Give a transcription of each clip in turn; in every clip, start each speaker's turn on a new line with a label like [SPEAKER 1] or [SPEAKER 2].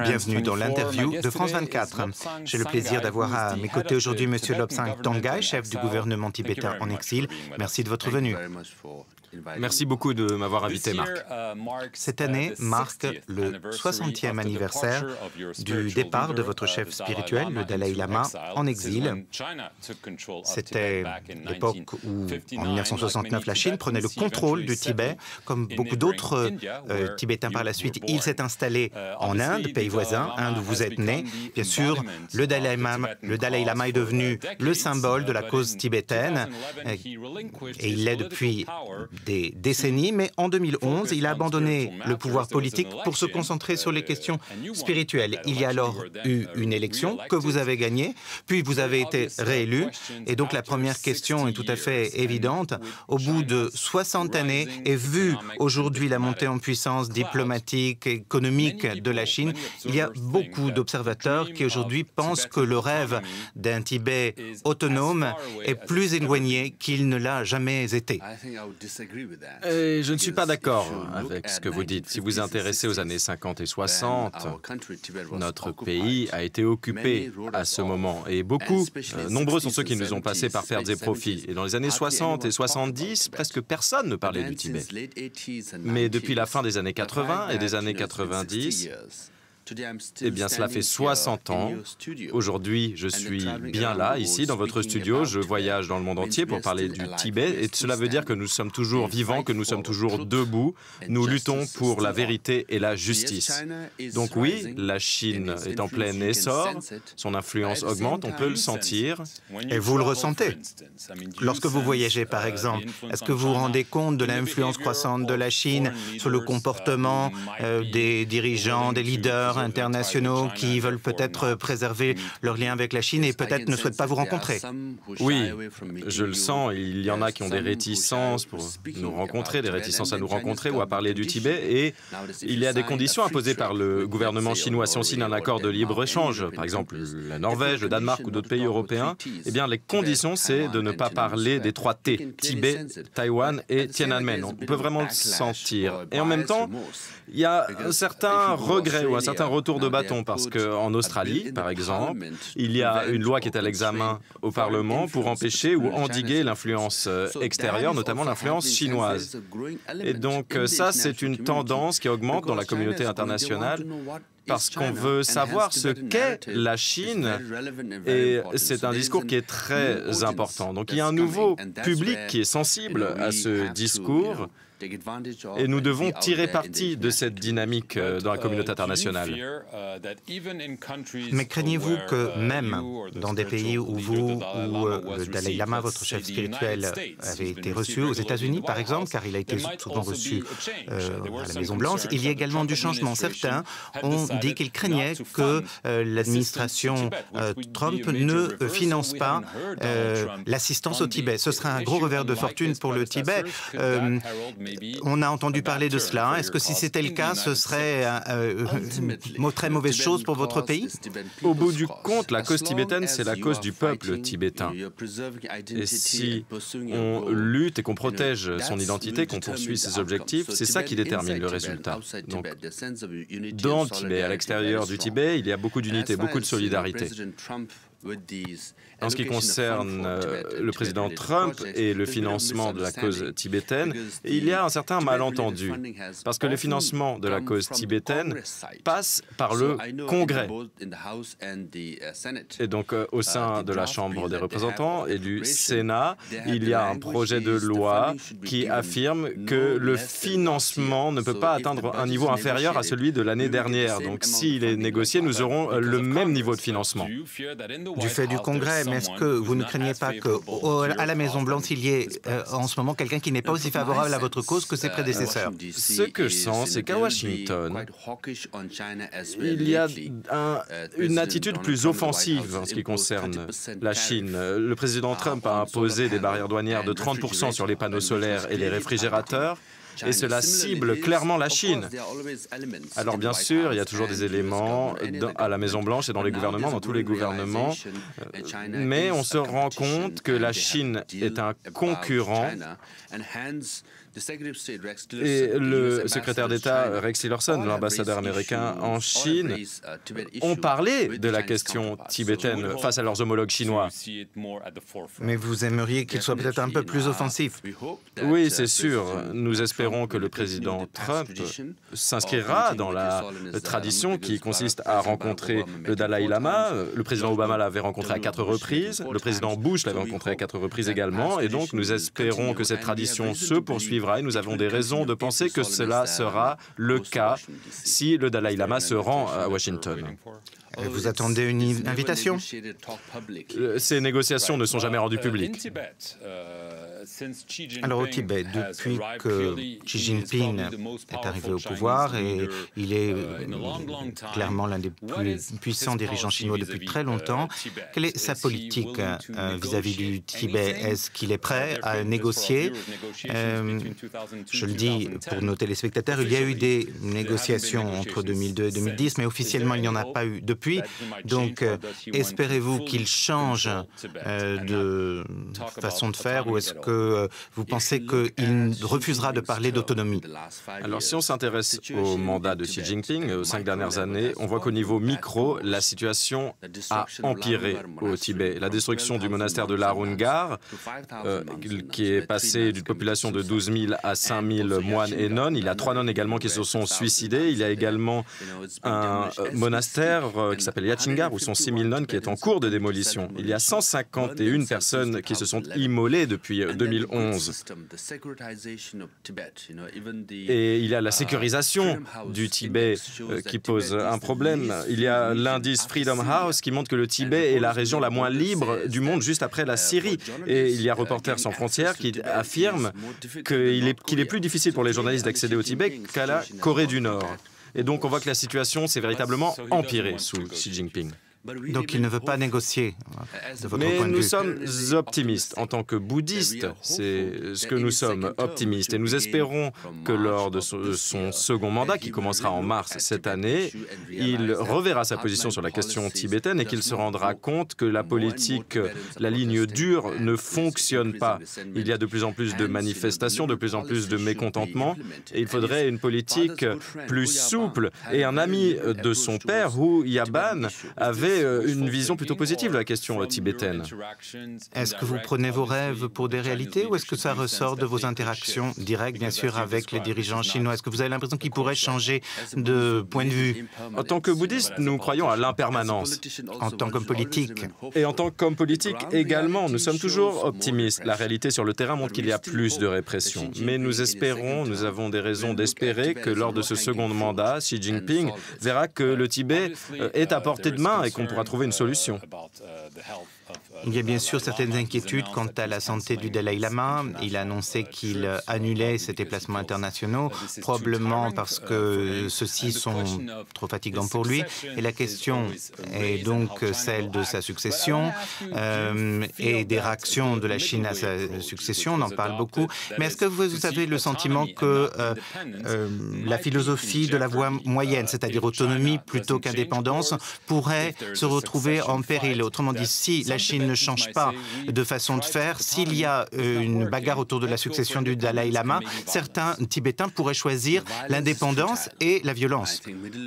[SPEAKER 1] Bienvenue dans l'interview de France 24. J'ai le plaisir d'avoir à mes côtés aujourd'hui M. Lobsang Tangay, chef du gouvernement tibétain en exil. Merci de votre venue.
[SPEAKER 2] Merci beaucoup de m'avoir invité, Marc.
[SPEAKER 1] Cette année marque le 60e anniversaire du départ de votre chef spirituel, le Dalai Lama, en exil. C'était l'époque où, en 1969, la Chine prenait le contrôle du Tibet. Comme beaucoup d'autres Tibétains par la suite, il s'est installé en Inde, pays voisin, Inde où vous êtes né. Bien sûr, le Dalai Lama est devenu le symbole de la cause tibétaine et il l'est depuis des décennies, mais en 2011, il a abandonné le pouvoir politique pour se concentrer sur les questions spirituelles. Il y a alors eu une élection que vous avez gagnée, puis vous avez été réélu. Et donc la première question est tout à fait évidente. Au bout de 60 années, et vu aujourd'hui la montée en puissance diplomatique et économique de la Chine, il y a beaucoup d'observateurs qui aujourd'hui pensent que le rêve d'un Tibet autonome est plus éloigné qu'il ne l'a jamais été.
[SPEAKER 2] Et je ne suis pas d'accord avec ce que vous dites. Si vous vous intéressez aux années 50 et 60, notre pays a été occupé à ce moment. Et nombreux sont ceux qui nous ont passés par pertes et profits. Et dans les années 60 et 70, presque personne ne parlait du Tibet. Mais depuis la fin des années 80 et des années 90, eh bien, cela fait 60 ans. Aujourd'hui, je suis bien là, ici, dans votre studio. Je voyage dans le monde entier pour parler du Tibet. Et cela veut dire que nous sommes toujours vivants, que nous sommes toujours debout. Nous luttons pour la vérité et la justice. Donc oui, la Chine est en plein essor. Son influence augmente, on peut le sentir.
[SPEAKER 1] Et vous le ressentez. Lorsque vous voyagez, par exemple, est-ce que vous vous rendez compte de l'influence croissante de la Chine sur le comportement des dirigeants, des leaders internationaux qui veulent peut-être préserver leurs liens avec la Chine et peut-être ne souhaitent pas vous rencontrer?
[SPEAKER 2] Oui, je le sens. Il y en a qui ont des réticences pour nous rencontrer, des réticences à nous rencontrer ou à parler du Tibet. Et il y a des conditions imposées par le gouvernement chinois. Si on signe un accord de libre-échange, par exemple la Norvège, le Danemark ou d'autres pays européens, eh bien les conditions, c'est de ne pas parler des 3 T, Tibet, Taïwan et Tiananmen. On peut vraiment le sentir. Et en même temps, il y a un certain regret ou un certain retour de bâton parce qu'en Australie, par exemple, il y a une loi qui est à l'examen au Parlement pour empêcher ou endiguer l'influence extérieure, notamment l'influence chinoise. Et donc ça, c'est une tendance qui augmente dans la communauté internationale parce qu'on veut savoir ce qu'est la Chine et c'est un discours qui est très important. Donc il y a un nouveau public qui est sensible à ce discours. Et nous devons tirer parti de cette dynamique dans la communauté internationale.
[SPEAKER 1] Mais craignez-vous que même dans des pays où le Dalai Lama, votre chef spirituel, avait été reçu aux États-Unis, par exemple, car il a été souvent reçu à la Maison-Blanche, il y a également du changement. Certains ont dit qu'ils craignaient que l'administration Trump ne finance pas l'assistance au Tibet. Ce serait un gros revers de fortune pour le Tibet. On a entendu parler de cela. Est-ce que si c'était le cas, ce serait une très mauvaise chose pour votre pays?
[SPEAKER 2] Au bout du compte, la cause tibétaine, c'est la cause du peuple tibétain. Et si on lutte et qu'on protège son identité, qu'on poursuit ses objectifs, c'est ça qui détermine le résultat. Donc, dans le Tibet, à l'extérieur du Tibet, il y a beaucoup d'unité, beaucoup de solidarité. En ce qui concerne le président Trump et le financement de la cause tibétaine, il y a un certain malentendu, parce que le financement de la cause tibétaine passe par le Congrès. Et donc, au sein de la Chambre des représentants et du Sénat, il y a un projet de loi qui affirme que le financement ne peut pas atteindre un niveau inférieur à celui de l'année dernière. Donc, s'il est négocié, nous aurons le même niveau de financement.
[SPEAKER 1] Du fait du Congrès, mais est-ce que vous ne craignez pas qu'à la Maison-Blanche, il y ait en ce moment quelqu'un qui n'est pas aussi favorable à votre cause que ses prédécesseurs?
[SPEAKER 2] Ce que je sens, c'est qu'à Washington, il y a une attitude plus offensive en ce qui concerne la Chine. Le président Trump a imposé des barrières douanières de 30% sur les panneaux solaires et les réfrigérateurs. et cela cible clairement la Chine. Alors bien sûr, il y a toujours des éléments à la Maison-Blanche et dans les gouvernements, dans tous les gouvernements, mais on se rend compte que la Chine est un concurrent. Et le secrétaire d'État Rex Tillerson, l'ambassadeur américain en Chine, ont parlé de la question tibétaine face à leurs homologues chinois.
[SPEAKER 1] Mais vous aimeriez qu'il soit peut-être un peu plus offensif?
[SPEAKER 2] Oui, c'est sûr. Nous espérons que le président Trump s'inscrira dans la tradition qui consiste à rencontrer le Dalai Lama. Le président Obama l'avait rencontré à 4 reprises. Le président Bush l'avait rencontré à 4 reprises également. Et donc, nous espérons que cette tradition se poursuivra. Et nous avons des raisons de penser que cela sera le cas si le Dalai Lama se rend à Washington.
[SPEAKER 1] Vous attendez une invitation?
[SPEAKER 2] Ces négociations ne sont jamais rendues publiques.
[SPEAKER 1] Alors au Tibet, depuis que Xi Jinping est arrivé au pouvoir, et il est clairement l'un des plus puissants dirigeants chinois depuis très longtemps, quelle est sa politique vis-à-vis du Tibet? Est-ce qu'il est prêt à négocier? Je le dis pour nos téléspectateurs, il y a eu des négociations entre 2002 et 2010, mais officiellement il n'y en a pas eu depuis. Donc espérez-vous qu'il change de façon de faire, ou est-ce que vous pensez qu'il refusera de parler d'autonomie?
[SPEAKER 2] Alors, si on s'intéresse au mandat de Xi Jinping, aux 5 dernières années, on voit qu'au niveau micro, la situation a empiré au Tibet. La destruction du monastère de Larungar, qui est passé d'une population de 12 000 à 5 000 moines et nonnes. Il y a 3 nonnes également qui se sont suicidées. Il y a également un monastère qui s'appelle Yachingar, où sont 6 000 nonnes, qui est en cours de démolition. Il y a 151 personnes qui se sont immolées depuis 2011. Et il y a la sécurisation du Tibet qui pose un problème. Il y a l'indice Freedom House qui montre que le Tibet est la région la moins libre du monde, juste après la Syrie. Et il y a Reporters sans frontières qui affirme qu'il est plus difficile pour les journalistes d'accéder au Tibet qu'à la Corée du Nord. Et donc on voit que la situation s'est véritablement empirée sous Xi Jinping.
[SPEAKER 1] Donc il ne veut pas négocier, de votre
[SPEAKER 2] Mais
[SPEAKER 1] point de vue.
[SPEAKER 2] nous sommes optimistes. En tant que bouddhistes, c'est ce que nous sommes, optimistes. Et nous espérons que lors de son second mandat, qui commencera en mars cette année, il reverra sa position sur la question tibétaine et qu'il se rendra compte que la politique, la ligne dure, ne fonctionne pas. Il y a de plus en plus de manifestations, de plus en plus de mécontentements, et il faudrait une politique plus souple. Et un ami de son père, Hu Yaban, avait une vision plutôt positive de la question tibétaine.
[SPEAKER 1] Est-ce que vous prenez vos rêves pour des réalités, ou est-ce que ça ressort de vos interactions directes, bien sûr, avec les dirigeants chinois? Est-ce que vous avez l'impression qu'ils pourraient changer de point de vue?
[SPEAKER 2] En tant que bouddhistes, nous croyons à l'impermanence.
[SPEAKER 1] En tant qu'homme politique?
[SPEAKER 2] Et en tant qu'homme politique également, nous sommes toujours optimistes. La réalité sur le terrain montre qu'il y a plus de répression. Mais nous espérons, nous avons des raisons d'espérer que lors de ce second mandat, Xi Jinping verra que le Tibet est à portée de main et qu'on pourra trouver une solution.
[SPEAKER 1] Il y a bien sûr certaines inquiétudes quant à la santé du Dalai Lama. Il a annoncé qu'il annulait ses déplacements internationaux, probablement parce que ceux-ci sont trop fatigants pour lui. Et la question est donc celle de sa succession et des réactions de la Chine à sa succession. On en parle beaucoup. Mais est-ce que vous avez le sentiment que la philosophie de la voie moyenne, c'est-à-dire autonomie plutôt qu'indépendance, pourrait se retrouver en péril? Autrement dit, si la Chine ne change pas de façon de faire, s'il y a une bagarre autour de la succession du Dalai Lama, certains Tibétains pourraient choisir l'indépendance et la violence.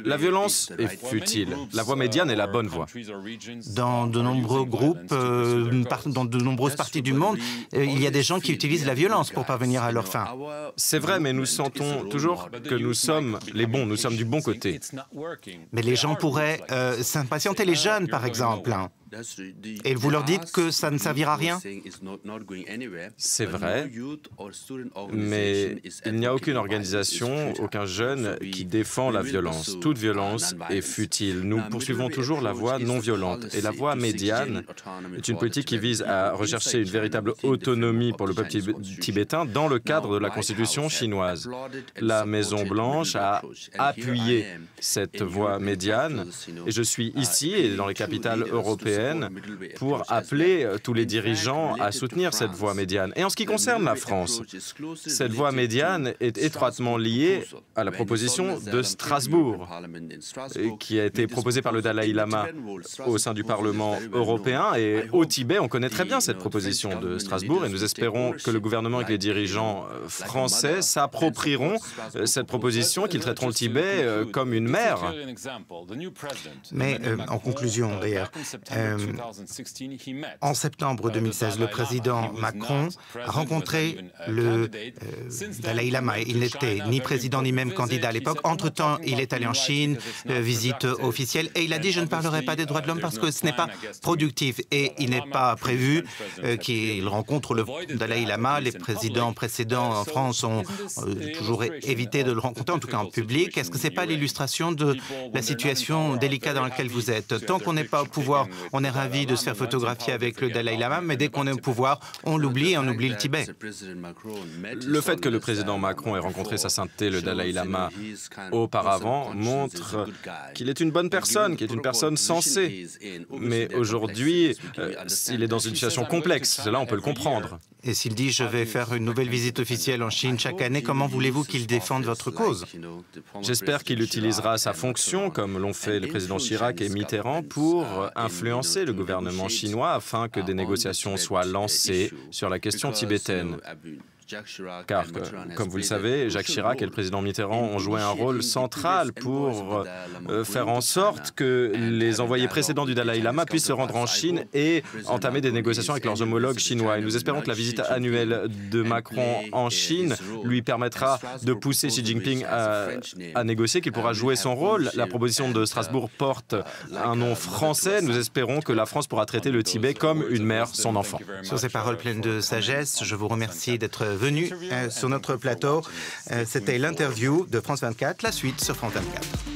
[SPEAKER 2] La violence est futile. La voie médiane est la bonne voie.
[SPEAKER 1] Dans de nombreux groupes, dans de nombreuses parties du monde, il y a des gens qui utilisent la violence pour parvenir à leur fin.
[SPEAKER 2] C'est vrai, mais nous sentons toujours que nous sommes les bons, nous sommes du bon côté.
[SPEAKER 1] Mais les gens pourraient s'impatienter, les jeunes par exemple. Et vous leur dites que ça ne servira à rien?
[SPEAKER 2] C'est vrai, mais il n'y a aucune organisation, aucun jeune qui défend la violence. Toute violence est futile. Nous poursuivons toujours la voie non violente. Et la voie médiane est une politique qui vise à rechercher une véritable autonomie pour le peuple tibétain dans le cadre de la constitution chinoise. La Maison-Blanche a appuyé cette voie médiane et je suis ici et dans les capitales européennes européenne pour appeler tous les dirigeants à soutenir cette voie médiane. Et en ce qui concerne la France, cette voie médiane est étroitement liée à la proposition de Strasbourg, qui a été proposée par le Dalai Lama au sein du Parlement européen. Et au Tibet, on connaît très bien cette proposition de Strasbourg et nous espérons que le gouvernement et que les dirigeants français s'approprieront cette proposition, qu'ils traiteront le Tibet comme une mer.
[SPEAKER 1] Mais en conclusion, d'ailleurs, en septembre 2016, le président Macron a rencontré le Dalai Lama. Il n'était ni président ni même candidat à l'époque. Entre-temps, il est allé en Chine, visite officielle, et il a dit « je ne parlerai pas des droits de l'homme parce que ce n'est pas productif ». Et il n'est pas prévu qu'il rencontre le Dalai Lama. Les présidents précédents en France ont toujours évité de le rencontrer, en tout cas en public. Est-ce que ce n'est pas l'illustration de la situation délicate dans laquelle vous êtes? Tant qu'on n'est pas au pouvoir, on est ravi de se faire photographier avec le Dalai Lama, mais dès qu'on est au pouvoir, on l'oublie et on oublie le Tibet.
[SPEAKER 2] Le fait que le président Macron ait rencontré sa sainteté, le Dalai Lama, auparavant, montre qu'il est une bonne personne, qu'il est une personne sensée. Mais aujourd'hui, il est dans une situation complexe. Cela, on peut le comprendre.
[SPEAKER 1] Et s'il dit « je vais faire une nouvelle visite officielle en Chine chaque année », comment voulez-vous qu'il défende votre cause?
[SPEAKER 2] J'espère qu'il utilisera sa fonction, comme l'ont fait les présidents Chirac et Mitterrand, pour influencer le gouvernement chinois afin que des négociations soient lancées sur la question tibétaine. Car, comme vous le savez, Jacques Chirac et le président Mitterrand ont joué un rôle central pour faire en sorte que les envoyés précédents du Dalai Lama puissent se rendre en Chine et entamer des négociations avec leurs homologues chinois. Et nous espérons que la visite annuelle de Macron en Chine lui permettra de pousser Xi Jinping à négocier, qu'il pourra jouer son rôle. La proposition de Strasbourg porte un nom français. Nous espérons que la France pourra traiter le Tibet comme une mère son enfant.
[SPEAKER 1] Sur ces paroles pleines de sagesse, je vous remercie d'être venu sur notre plateau. C'était l'interview de France 24, la suite sur France 24.